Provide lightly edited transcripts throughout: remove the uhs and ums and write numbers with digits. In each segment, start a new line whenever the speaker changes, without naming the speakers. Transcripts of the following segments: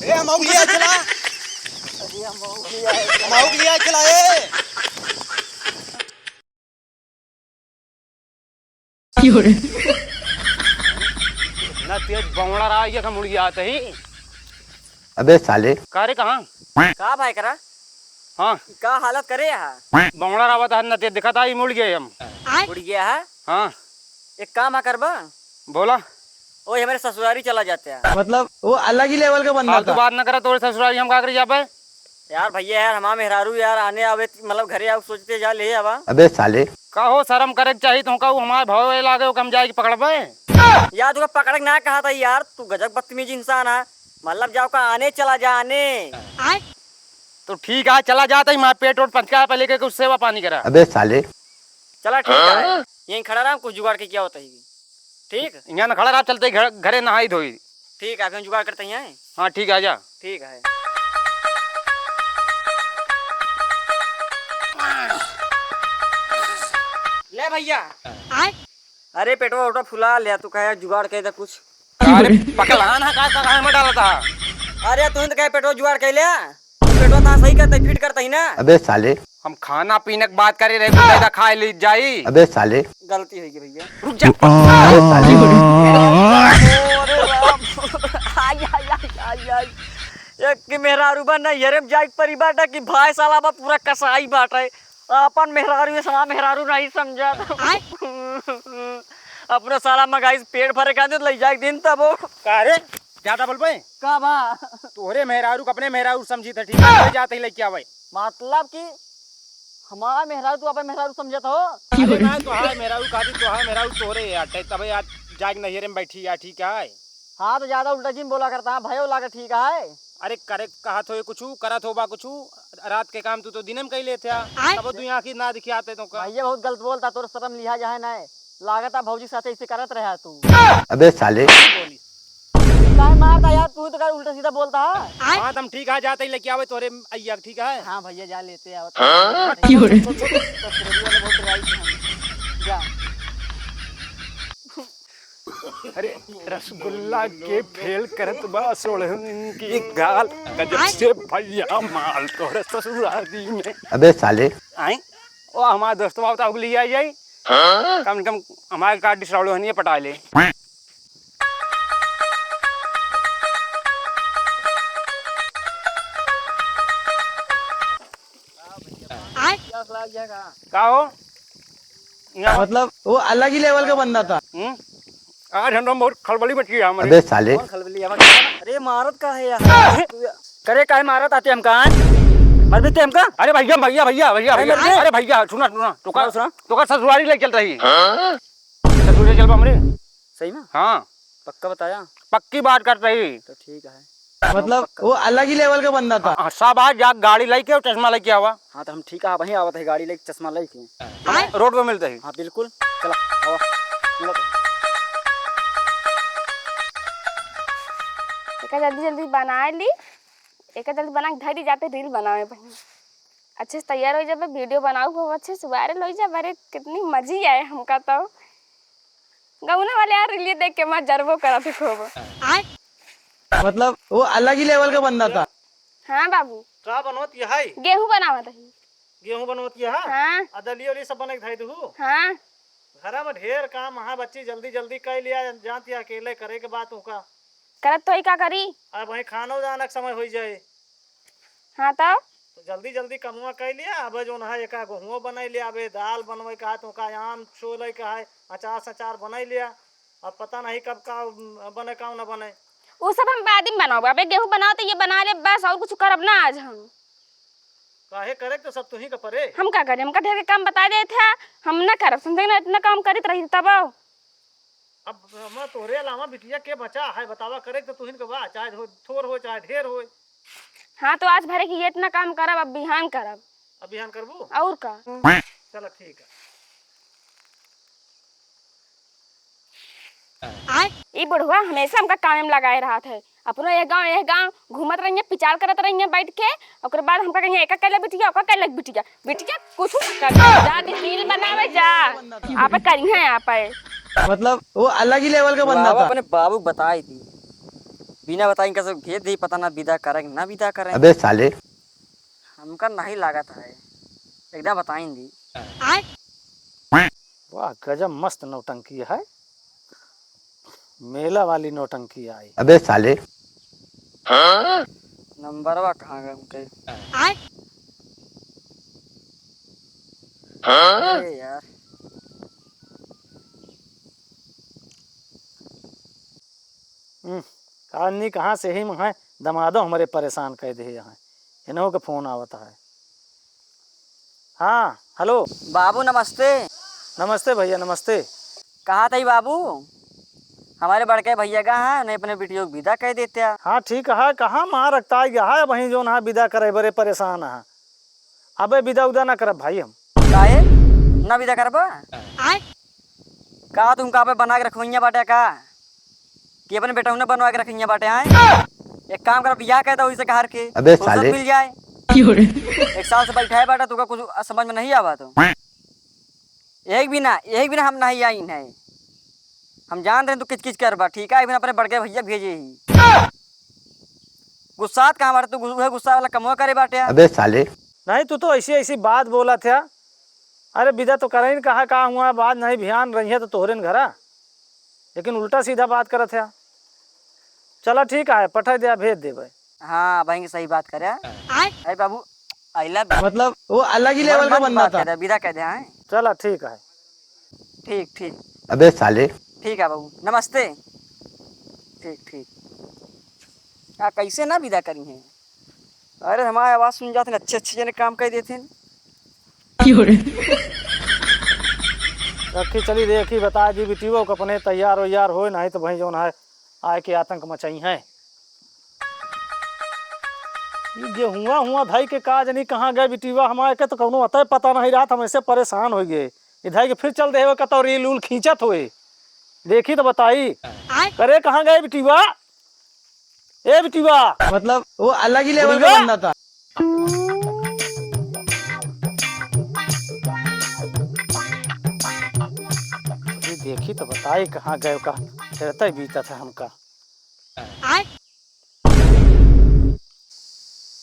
ए मऊ लिया चला मऊ लिया चला ए
ना तेज बौड़ा रहा ये का मुड़िया आते ही।
अबे साले
कारे कहाँ
का भाई करा
हाँ
का हालत करे यहाँ
बौड़ा रहा था ना तेज दिखा था ही मुड़ गए हम।
उड़ गया है।
हाँ
एक काम है करबा
बोला
ओए हमारे ससुरारी चला जाते हैं।
मतलब वो अलग ही लेवल का बंदा
फालतू
था।
बात न करा तोरे ससुराल हम का कर जा पे
यार भैया यार हमारा मेहरारू यार आने आवे मतलब घरे आओ सोचते जा ले आवा
अबे साले
का हो शर्म करे के चाहिए तो कहूँ हमारे भाव लागे कम जाए पकड़बे।
यार तुका पकड़ ना कहा था यार तू गजब बदतमीज इंसान है मतलब जाओ का आने चला जा आने
तो ठीक है चला जाता ही मार पेट वोट पंचका पे लेके कुछ सेवा पानी करा।
अबे साले
चला ठीक है यहीं खड़ा रहा कुछ जुगाड़ के क्या होता है ठीक
यहाँ न खड़ा रहा चलते घरे नहाई धोई।
ठीक है फिर जुगाड़ करते हैं
हाँ ठीक है आजा।
ठीक है ले भैया अरे पेटवा उठा फुला लिया तू कहे जुगाड़ कह दे कुछ
अरे पकड़ान है का में डाला था।
अरे तू तो कहे पेटवा जुगाड़ कह लिया पेटवा ता सही करते फिट करते ही ना।
अबे साले
हम खाना पीने की बात करे रहे खा ली जाई।
अबे साले
गलती हुई भैया
रुक जा
अबे साले
एक मेहरारू बन ना यरे जाई परिवार टा की भाई साला बा पूरा कसाई बाटे अपन मेहरारू ये समा मेहरारू नहीं समझा अपना साला मगाई पेट भरे का दे ले जाए दिन तब
अरे ज्यादा बोल पे
का बा
तोरे मेहरारू को अपने मेहरारू समझी था ठीक है जाते ही लेके आवे
मतलब कि हमारा मेहरारू तू अपन मेहरारू समझत हो।
अरे ना तो हां मेहरारू कादी तो हां मेहरारू तोरे यार तबे यार जाग नहरे में बैठी यार ठीक है।
हाँ तो ज्यादा उल्टा जिम बोला करता है भयो लागे ठीक है।
अरे करे कहा तो कुछ करत होबा कुछ रात के काम तू तो दिन में कई लेते तब तू यहाँ की ना दिखी आते तो का
भैया बहुत गलत बोलता तोर शर्म लिहा जाए ना लागत है भौजी साथे इसे करत रहा तू
अबे साले
बोली
काहे मारता यार तू तो कर उल्टा सीधा बोलता है।
हाँ तुम ठीक है जाते ही लेके आवे तोरे अय्या ठीक है।
हाँ भैया जा लेते हैं जा
अरे रसगुल्ला के फेल करत बा सोलहन की गाल गजब से भैया माल तोरे ससुराली में।
अबे साले
आई ओ हमारा दोस्त बाबू तो लिया जाई कम से कम हमारे कार्ड डिस्ट्राउड हनी पटा ले। का हो यहाँ
मतलब वो अलग ही लेवल का बंदा था।
आज हम बहुत खलबली मच गई हमारी।
अबे साले
खलबली अरे मारत का है यार करे काहे मारत आते हम कहां मर भी हम का।
अरे भैया भैया भैया भैया भैया अरे भैया सुना सुना तो का ससुराली ले चल रही ससुराली चल हमरे
सही में
हाँ
पक्का बताया
पक्की बात कर रही
तो ठीक है।
मतलब वो अलग ही लेवल का बंदा था।
सब आज जा गाड़ी लेके और चश्मा लेके आवा
हाँ तो हम ठीक है वहीं आवत है गाड़ी लेके चश्मा लेके
रोड पे मिलते ही।
हाँ बिल्कुल चला आवा
एक जल्दी जल्दी बना ली एक जल्दी बना के धरी जाते रील बनावे पहले अच्छे से तैयार हो जाए वीडियो बनाऊ खूब अच्छे से वायरल हो जाए। अरे कितनी मजी आए हमका तो गौना वाले यार रील देख के मैं जरबो करा थे खूब।
मतलब वो अलग ही लेवल का बंदा था।
हाँ बाबू
का बनवत ये है
गेहूं बनावत है।
गेहूं बनवत ये है
हाँ
अदली वाली सब बने धाई दू
हाँ
घर में ढेर काम वहाँ बच्ची जल्दी जल्दी कर लिया जानती अकेले करे के बात होगा
करत तो ही का करी।
अब वही खानो जाने के समय हो जाए
हाँ तो
जल्दी जल्दी कमुआ कर लिया अब जो है एक गेहूँ बना लिया अब दाल बनवे का तो का आम छोले का है अचार सचार बना लिया अब पता नहीं कब का बने का न बने
वो सब हम बाद में बनाओ। अबे गेहूं बनाओ तो ये बना ले बस और कुछ करब ना आज हम
काहे करे तो सब तुही का परे
हम का करें हमका ढेर के काम बता दे थे हम ना करब समझे ना इतना काम करित रही तब
अब हम तोरे अलावा बिटिया के बचा है बतावा करे तो तुहिन के बा चाहे थोर हो चाहे ढेर हो।
हाँ तो आज भरे की ये इतना काम करब अब बिहान करब
अभियान करबू
और का।
चलो ठीक है।
ये बुढ़वा हमेशा हमका काम में लगाए रहा था अपनो ये गांव घूमत रही पिचार करत रही बैठ के और बाद हमका कहीं एक कैला बिटिया ओका कैला बिटिया बिटिया कुछ कर जा रील बनावे जा आप करी हैं आप
मतलब वो अलग ही लेवल का बंदा था।
अपने बाबू बताई थी
बिना बताई कैसे भेज दी, पता ना विदा करें ना विदा करें।
अबे साले
हमका नहीं लागत है, एकदम बताएंगी।
वाह गजब मस्त नौटंकी है, मेला वाली नौटंकी आई।
अबे साले
नंबरवा कहाँ गए उनके? अरे यार
आदमी कहाँ से ही है, दमादो हमारे परेशान कर दे यहाँ, इन्हों का फोन आवता है। हाँ हेलो
बाबू नमस्ते।
नमस्ते भैया नमस्ते।
कहाँ था बाबू? हमारे बड़के भैया का है नहीं, अपने बेटियों को विदा कह देते हैं।
हाँ ठीक है, कहाँ माँ रखता है वहीं जो ना विदा करे, बड़े परेशान है। अबे विदा उदा ना करब भाई हम।
काहे ना विदा करबा? का तुम पे बना के रखवैया बाटे का कि अपने बेटा ने बनवा के रखिया बाटे हैं? एक काम कर बियाह कहता वही से कहार के
अबे
फुर्सत
साले।
मिल जाए। एक साल से बैठा है बाटा, तुका कुछ समझ में नहीं आवा तो एक भी ना हम नहीं आई है। हम जान रहे हैं तू किच किच करबा, ठीक है? अपने बड़के भैया भेजे ही गुस्सा कहाँ बाटे, तू गुस्सा वाला कमवा करे बाटे।
अबे साले
नहीं तू तो ऐसी ऐसी बात बोला था। अरे विदा तो करे नहीं, कहा हुआ बात नहीं ध्यान रही है तो तोहरे न घरा, लेकिन उल्टा सीधा बात करत है। चला ठीक है, पठा दिया भेज दे भाई।
हाँ भाई सही बात करे। अरे बाबू आई लव
मतलब वो अलग ही लेवल का बंदा था।
विदा कह दे। हाँ
चला ठीक है।
ठीक ठीक
अबे साले
ठीक है बाबू नमस्ते। ठीक ठीक कैसे ना विदा करी है? अरे हमारी आवाज़ सुन जाते अच्छे अच्छे जने काम कर देते हैं।
रखी चली देखी बता दी बिटियो को अपने तैयार वैयार हो, नहीं तो भाई जो है आए के आतंक मचाई है। ये हुआ भाई के काज नहीं कहाँ गए बिटिवा हमारे के, तो कौनो अतः पता नहीं रहा, हम ऐसे परेशान हो गए। इधर के फिर चल दे कतो रील उल खींचत हुए, देखी तो बताई करे कहाँ गए बिटिवा। ए बिटिवा
मतलब वो अलग ही लेवल का बंदा था।
देखी तो बताई कहाँ गए का, रहता ही बीता था हमका।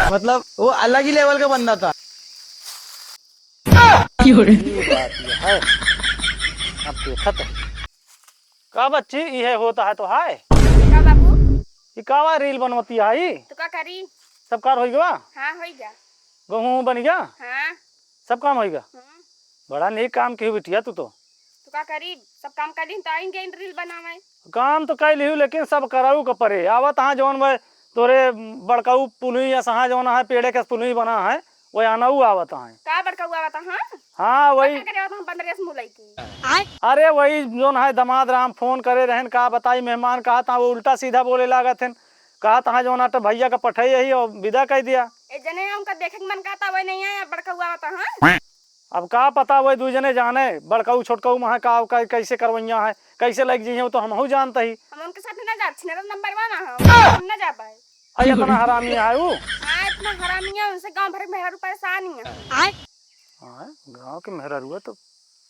मतलब वो अलग ही लेवल का बंदा था।
ये बात ये है, अब देखत है का बच्ची ये होता है तो हाय
का बाबू
ये कावा रील बनवती आई।
तो का करी?
सब कार हो गया,
हाँ होइगा।
गेहूं बन गया,
हाँ
सब काम हो गया। बड़ा नेक काम की बिटिया तू तो
का करी, सब काम करी तो आएंगे रील बनावे।
काम तो कई लिहू, लेकिन सब कराऊ का परे आवत हाँ जौन भाई तोरे बड़काऊ पुलही या सहा जौन है पेड़े के पुलही बना है वही आनाऊ आवत है।
का बड़का हुआ बता? हाँ
हाँ वही
करे हम 15 मुलई की।
अरे वही जौन है दमाद राम फोन करे रहन, का बताई मेहमान कहा था वो उल्टा सीधा बोले लागत है, कहा था जौन आटा भैया का पठाई यही और विदा कह दिया।
ए जने हमका देखे के मन कहता वही नहीं है, बड़का हुआ बता। हाँ
अब का पता वही दू जने जाने, बड़काऊ छोटकाऊ महा का कैसे करवैया है कैसे लग जी तो हम जानते ही।
हम उनके साथ ना जा, मेरा नंबर 1 हम ना जा पाए।
अरे इतना हरामी है वो।
हाँ इतना हरामी है, उनसे गांव भर में मेहरू परेशान ही है।
गाँव के मेहरुआ तो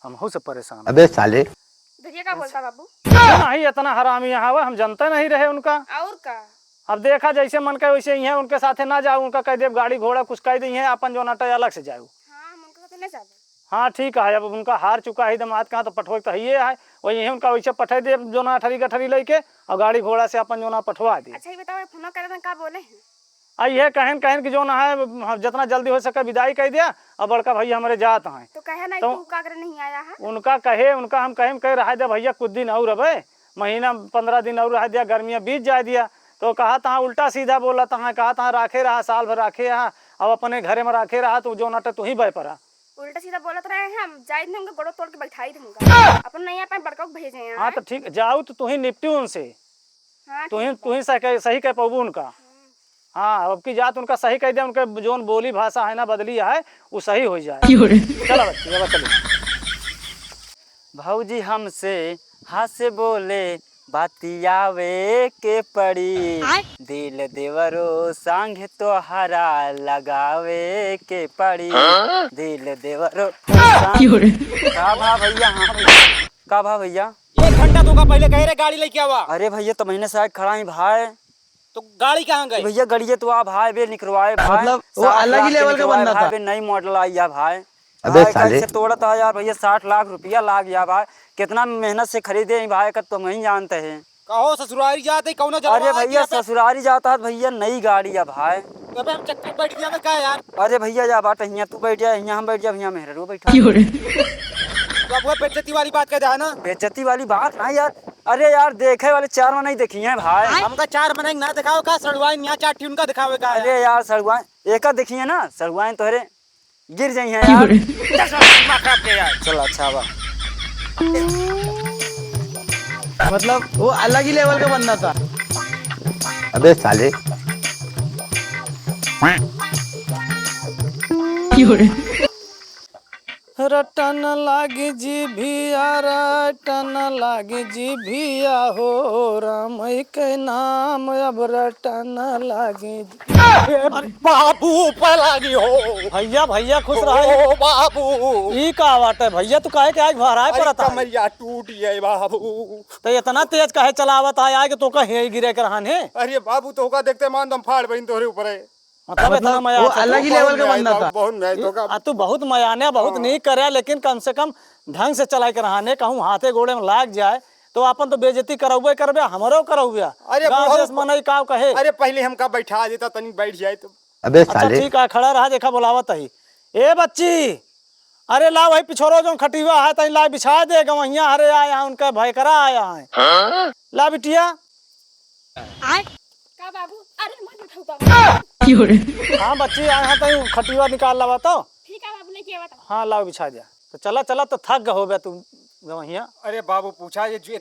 हम से परेशान।
अबे साले
धुरिया का बोलता बाबू?
नहीं इतना हरामी है हम जानते नहीं रहे उनका।
और का
अब देखा जैसे मन का वैसे ही है, उनके साथे ना जाओ, उनका कह दे गाड़ी घोड़ा कुछ कह दी है, अपन जो नाटा अलग से जाओ।
हाँ हम उनके साथ नहीं जाते।
हाँ ठीक है, अब उनका हार चुका है दमाद कहाँ तो पठवा तो है वही है उनका, वैसे पठा दे जो ना ठरी गठरी लेके और गाड़ी घोड़ा से अपन जो ना पठवा दे।
अच्छा ये बताओ फोन करे तो का बोले हैं?
ये कहन कहन कि जो ना है जितना जल्दी हो सके विदाई कह दिया, और बड़का भैया हमारे जात हैं
तो कहे नहीं
तो
तू का करे नहीं आया है?
उनका कहे उनका हम कह रहा दे भैया कुछ दिन और अब महीना 15 दिन और रह दिया, गर्मियाँ बीत जा दिया। तो कहा था उल्टा सीधा बोला था, कहा था राखे रहा साल भर राखे रहा, अब अपने घरे में राखे रहा तो जो नाटे तू ही बह पड़ा।
उल्टा सीधा बोलत रहे हैं, हम जाई दूंगा गोड़ो तोड़ के बैठाई दूंगा, अपन नहीं अपन बड़का को भेजे हैं।
हाँ तो ठीक जाऊ तो तू ही निपटी उनसे,
हाँ
तू ही सही कह पाबू उनका। हाँ अब की जात उनका सही कह दिया, उनके जो बोली भाषा है ना बदली है वो सही हो जाए। चलो बच्ची अब चलो।
भाऊजी हमसे हाथ से बोले बातियावे के पड़ी, दिल देवरो संग तो हरा लगावे के पड़ी, दिल देवरो का भा भैया। हाँ भैया का भा भैया?
1 घंटा तो का पहले कह रहे गाड़ी लेके आवा।
अरे भैया तो महीने से खड़ा ही भाई।
तो गाड़ी कहाँ गई?
भैया गड़िए तो आप भाई बे निकलवाए भाई,
मतलब वो
60
अलग ही
लाख के
लेवल का
निकलवाए
बंदा
भाई
था।
बे, नई मॉडल आई है भाई।
अबे
भाई
साले।
कैसे तोड़ा था यार भैया, 60 लाख रुपया लाग गया भाई, कितना मेहनत से खरीदे हैं भाई का तो नहीं जानते हैं।
कहो ससुरारी जाते कौन
अरे भैया ससुरारी जाता है भैया, नई गाड़ी है भाई।
हम चक्कर बैठ गया क्या यार?
अरे भैया जा बात यहाँ तू बैठ जा, यहाँ हम बैठ जा, भैया मेहरा बैठा।
तो अब वो बेइज्जती वाली बात कर जाए ना।
बेइज्जती वाली बात ना यार, अरे यार देखे वाले 4 में नहीं देखी है भाई।
हमका 4 बनाई ना दिखाओ का सड़वाई यहाँ 4 ट्यून का दिखावे का।
अरे यार सड़ुआए एक देखी है ना, सड़ुआए तोहरे गिर जाई हैं यार। चल अच्छा बा।
मतलब वो अलग ही लेवल का बंदा था।
अबे साले।
रटन लागी जी भिया, रटन लागी जी भिया हो, राम के नाम अब रटन लागी जी।
बाबू ऊपर लागी हो।
भैया भैया खुश रहे।
ओ बाबू,
ई का बात है भैया, तू काहे के आज भराए
अरे
पड़ता है?
कमरिया टूट गई बाबू।
तो इतना तेज काहे चलावत है कि तो कहीं गिरे कर रहने?
अरे बाबू तो होगा देखते मान दम फाड़ बहन तोहरे ऊपर है।
मतलब इतना मया
वो
था?
अलग ही लेवल का बंदा था।
बहुत नहीं तो का।
तू बहुत मयाने बहुत नहीं करे, लेकिन कम से कम ढंग से चला के रहने, कहूँ हाथे गोड़े में लाग जाए तो अपन तो बेइज्जती करबे करबे, हमरो करबे।
अरे
गाँव
बहुत-
देश मनई का कहे।
अरे पहले हमका बैठा देता तनी बैठ जाए तो।
अबे
अच्छा
साले।
ठीक है, खड़ा रहा, देखा बुलावत ही। ए बच्ची, अरे ला भाई पिछोरो जो खटिवा है तई ला बिछा दे, गवैया हरे आया है, उनका भय करा आया है। ला बिटिया।
का बाबू? अरे मत उठाओ।
हाँ बच्ची आए हैं तई खटिवा निकाल लावा तो।
ठीक है बाबू, लेके आवा।
हाँ लाओ बिछा दिया। तो चला चला तो थक हो गया तू गवैया।
अरे बाबू पूछा ये जो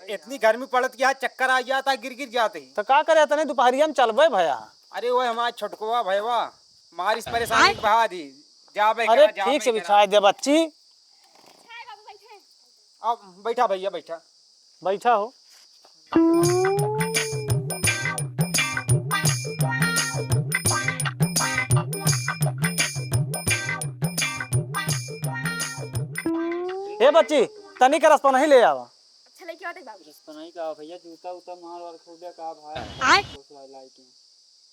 इतनी गर्मी पड़त की चक्कर आ जाता गिर गिर जाते।
तो का करे तने दोपहरिया में चलबे भैया?
अरे वो हमारा छोटकुआ भैया मारी इस परेशानी बहा दी जाबे
अरे
करा, जाबे
ठीक से
करा।
बिछा दे बच्ची।
अब बैठा भैया बैठा।
बैठा हो। ए बच्ची, तनी का रसपा नहीं ले आवा।
अच्छा लेके आते बाबू।
नहीं का भैया, जूता उता मार वार खोदे का भाई।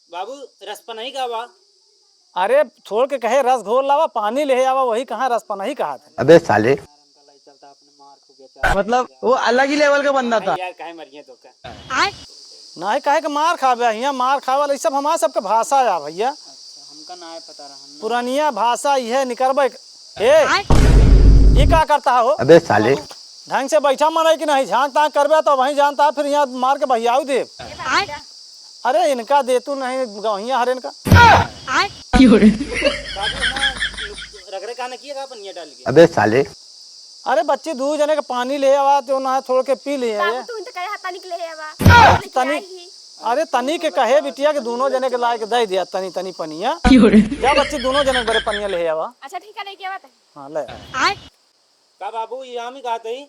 बाबू रसपा नहीं का बा।
अरे छोड़ के कहे रस घोल लावा, पानी ले आवा, वही कहाँ रसपा नहीं कहा था।
अबे साले।
मतलब वो अलग ही लेवल का बंदा था।
यार काहे मरिए तो का।
नहीं कहे के मार खावे, यहाँ मार खावे सब हमारा सबके भाषा है भैया।
हमका ना पता रहा।
पुरानिया भाषा यह निकलबे। ए ये क्या करता हो?
अबे साले।
ढंग से बैठा मनाई कि नहीं, झांक ताक करबे तो वहीं जानता है, फिर यहाँ मार के भैयाऊ दे। अरे इनका दे तू नहीं गवैया हरे इनका।
रगड़े का ना किए का पनिया डाल के।
अबे साले।
अरे बच्ची दू जने के पानी ले आवा तो ना थोड़ के पी लिए।
बाबू तू इनका कहे हाथ निकले है बा।
तनी अरे तनी के कहे बिटिया के दोनों जने के ला के दे दिया तनी तनी पनिया। जा बच्ची दोनों जने बड़े पनिया ले आवा।
अच्छा ठीक है, लेके आवा।
हाँ ले।
का बाबू ये हम ही कहते ही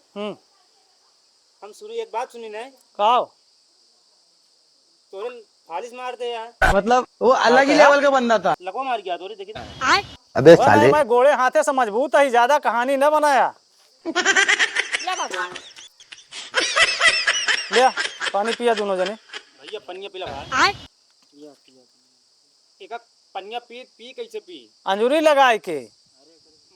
हम सुनी एक बात सुनी नहीं
कहो।
तोरे फालिस मारते यार।
मतलब वो अलग ही लेवल का बंदा था।
लको मार गया तोरे देखी।
अबे साले।
मैं गोड़े हाथे से मजबूत है, ज्यादा कहानी न बनाया।
ले बाबू।
ले पानी पिया दोनों जने।
भैया पनिया पिला भाई। एक पनिया पी पी कैसे पी?
अंजूरी लगाए के।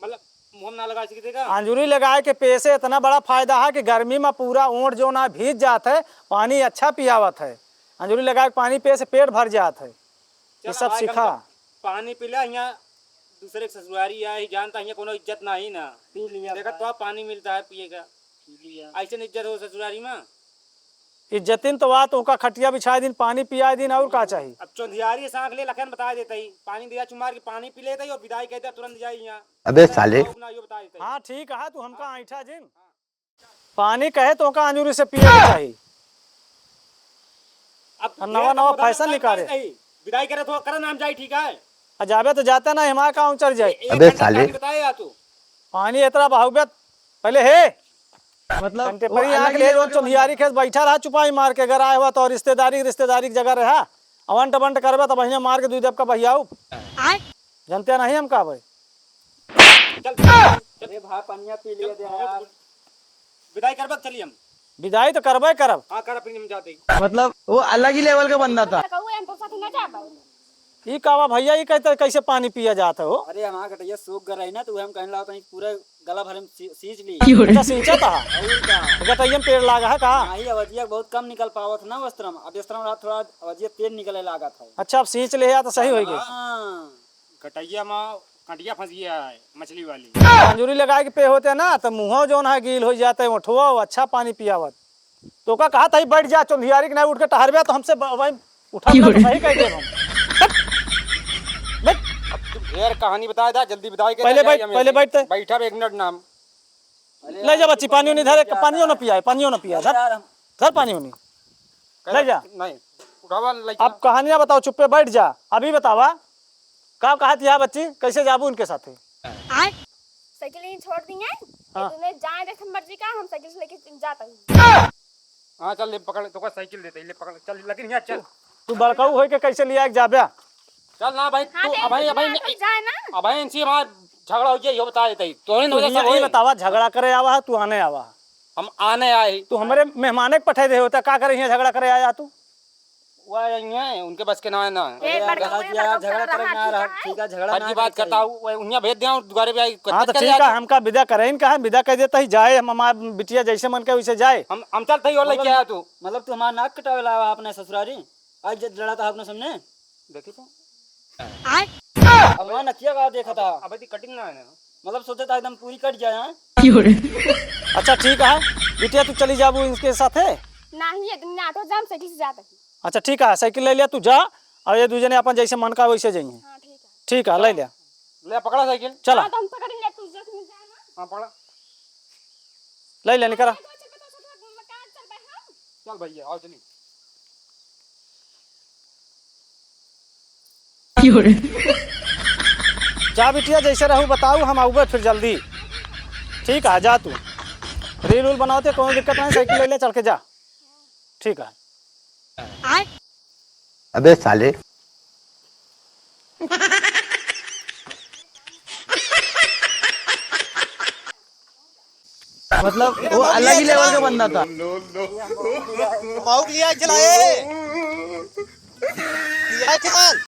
मतलब मुंह में ना लगा सकते का।
अंजूरी लगाए के पे से इतना बड़ा फायदा है कि गर्मी में पूरा ऊँट जो ना भीज जाता है, पानी अच्छा पियावत है। अंजूरी लगाए पानी पे से पेट भर जाता है। ये सब
भाई,
सीखा।
पानी पिला यहाँ दूसरे के ससुरारी आई जानता है कोनो इज्जत नहीं ना। पी लिया देखा तो पानी मिलता है पिएगा। ऐसे इज्जत हो ससुरारी में।
इज्जतिन तो बात उनका खटिया बिछाए दिन पानी पियाए दिन और का चाहिए।
अब चौंधियारी सांख ले लखन बता देता ही पानी दिया चुमार के पानी पी लेता ही और विदाई कहता तुरंत जाई यहाँ।
अबे साले।
ना यो बता देता
हाँ ठीक है, तू हमका ऐठा जिन पानी कहे तो उनका अंजूरी से पिए के चाहिए।
अब
नवा नवा फैशन निकाले।
विदाई करे तो कर नाम जाई ठीक है।
जाबे तो जाता ना हमारा का चढ़ जाए।
अबे साले।
बताया तू
पानी इतना बहुबत पहले है
मतलब
घंटे
वो
पर यहाँ
अलग
के
ही
लिए
लेवल का
चौधियारी खेत बैठा रहा चुपाई मार के, अगर आया हुआ तो रिश्तेदारी की जगह रहा अवंट बंट करबे तो भैया मार के दूध का भैया जानते नहीं हम का भाई।
चल
अरे भाई पनिया पी लिया दे यार।
विदाई करबक चली हम।
विदाई तो करबे करब।
हाँ कर अपनी में जाते ही।
मतलब वो अलग ही लेवल का बंदा था।
कहू हम तो साथ न जाबे।
ई कावा भैया ई कहते कैसे पानी पिया जाता हो?
अरे हमारा कटैया सूख गई ना तो हम कहने लगा तनी पूरा गला भर में सींच ली।
अच्छा सींचा था
और क्या
गटैया में पेड़ लागा है कहा?
नहीं अवजिया बहुत कम निकल पावत ना वस्त्रम, अब वस्त्रम रात थोड़ा अवजिया तेल निकले लगा था।
अच्छा अब सींच ले तो सही हो गई।
हाँ
कटैया में कटिया फंस गया है मछली वाली।
मंजूरी लगा के पे होते ना तो मुँह जो है गील हो जाते है उठवा अच्छा पानी पियावत। तो का कहा था बैठ जा चुंधियारी के नहीं उठ के टहरबे तो हमसे वही उठा तो सही कह दे हम।
ढेर कहानी बताया था, जल्दी बताओ।
पहले बैठते
बैठा 1 मिनट नाम।
ले जा बच्ची पानी नहीं धरे पानियो न पिया पानियो न पिया धर पानियो नहीं ले जा।
नहीं उठावा लइका।
अब कहानियां बताओ चुप्पे बैठ जा। अभी बतावा का कहा थी बच्ची कैसे जाबू उनके साथ?
साइकिल यहीं छोड़ दिए।
हाँ।
तुम्हें जाए देख मर्जी का हम साइकिल से लेके जाता हूँ।
हाँ चल ले पकड़, तो साइकिल देते ले पकड़ चल, लेकिन यहाँ चल।
तू बड़काऊ हो के कैसे लिया जाब्या?
चल ना भाई
हाँ
तू
देख,
अभाई
जाए ना।
अभाई इनसे हमारा झगड़ा हो गया, ये बता देते ही तो नहीं
तू
सब
ये बतावा झगड़ा करे आवा है, तू आने आवा है?
हम आने आए।
तू हमारे मेहमाने के पठे दे होता का करे यहाँ झगड़ा करे आया तू?
वो आए उनके बस के ना है ना।
ए बड़का
झगड़ा करे ना रहा ठीक है झगड़ा
हर की बात करता हूँ उन्हें भेज दिया दोबारा भी आई।
हाँ तो ठीक है हमका विदा करे इनका है विदा कह देता ही जाए हम हमारा बिटिया जैसे मन के वैसे जाए।
हम चलते ही और लेके आया तू।
मतलब तू हमारा नाक कटावे लावा अपने ससुरारी आज जब लड़ा था अपने सामने
देखी तो
अब वहाँ नकिया का देखा था।
अबे ती कटिंग ना है ना।
मतलब सोचा था एकदम पूरी कट जाए। हाँ
अच्छा ठीक है बिटिया तू चली जाबू इनके साथ है?
नहीं ये दिन ऑटो जाम साइकिल से जाता हूँ।
अच्छा ठीक है साइकिल ले लिया तू जा और ये दूजने अपन जैसे मन का वैसे जाइए।
हाँ ठीक है।
ठीक है ले लिया
ले पकड़ा साइकिल।
चला
हाँ तो हम पकड़ेंगे तू जब में जाना।
हाँ पकड़ा
ले लिया निकला।
चल भैया आओ चली।
जा बिटिया जैसे रहू बताऊ हम आऊबे फिर जल्दी। ठीक है जा तू रील उल बनाते कोई दिक्कत नहीं साइकिल ले ले चल के जा। ठीक है।
अबे साले
मतलब वो अलग ही लेवल का बंदा था। माउक लिया चलाए। लिया